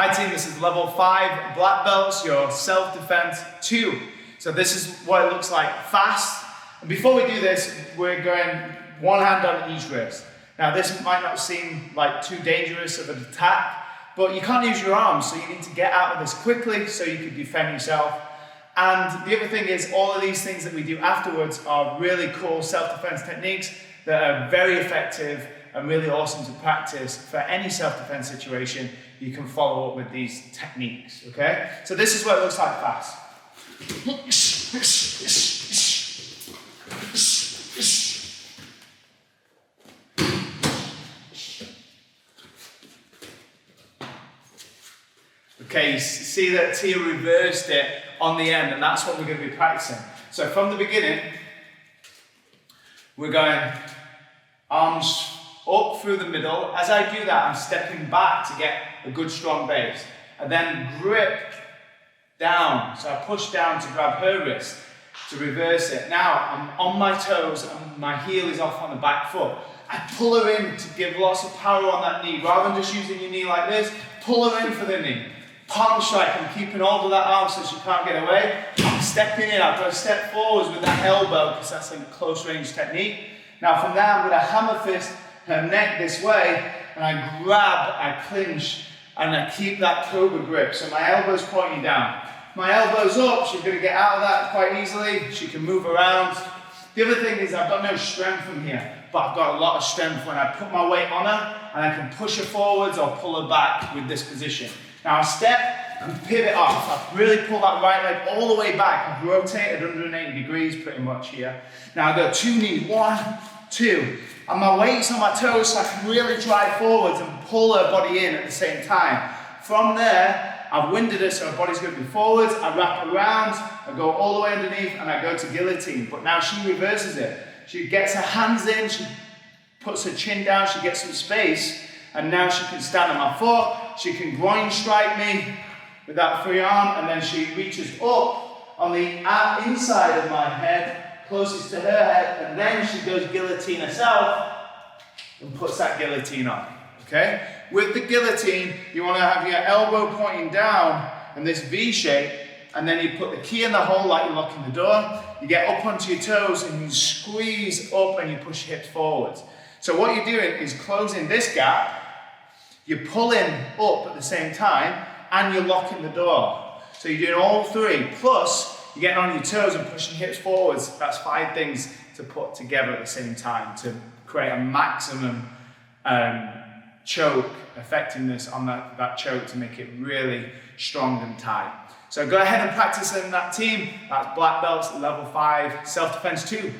Hi team, this is level 5 black belts, your self-defense 2. So this is what it looks like fast. And before we do this, we're going one hand on each wrist. Now this might not seem like too dangerous of an attack, but you can't use your arms, so you need to get out of this quickly so you can defend yourself. And the other thing is, all of these things that we do afterwards are really cool self-defense techniques that are very effective and really awesome to practice for any self-defense situation. You can follow up with these techniques, okay? So this is what it looks like fast. Okay, you see that Tia reversed it on the end, and that's what we're going to be practicing. So from the beginning, we're going arms up through the middle. As I do that, I'm stepping back to get a good strong base. And then grip down. So I push down to grab her wrist to reverse it. Now I'm on my toes and my heel is off on the back foot. I pull her in to give lots of power on that knee. Rather than just using your knee like this, pull her in for the knee. Palm strike, I'm keeping hold of that arm so she can't get away. I'm stepping in, I've got to step forwards with that elbow because that's a close range technique. Now from there, I'm going to hammer fist her neck this way, and I grab, I clinch, and I keep that cobra grip. So my elbow's pointing down. My elbow's up, she's going to get out of that quite easily. She can move around. The other thing is I've got no strength from here, but I've got a lot of strength when I put my weight on her, and I can push her forwards or pull her back with this position. Now I step and pivot off. I've really pulled that right leg all the way back. I've rotated 180 degrees pretty much here. Now I go 2 knees, 1, 2. And my weight's on my toes so I can really drive forwards and pull her body in at the same time. From there, I've winded her so her body's going to be forwards. I wrap around, I go all the way underneath, and I go to guillotine. But now she reverses it. She gets her hands in, she puts her chin down, she gets some space, and now she can stand on my foot. She can groin strike me with that free arm, and then she reaches up on the inside of my head, closest to her head, and then she goes guillotine herself and puts that guillotine on, okay? With the guillotine, you want to have your elbow pointing down in this V shape, and then you put the key in the hole like you're locking the door. You get up onto your toes and you squeeze up and you push hips forwards. So what you're doing is closing this gap, you're pulling up at the same time, and you're locking the door. So you're doing all 3, plus you're getting on your toes and pushing hips forwards. That's 5 things to put together at the same time to create a maximum choke effectiveness on that choke to make it really strong and tight. So go ahead and practice in that team. That's black belts level 5 self-defense 2.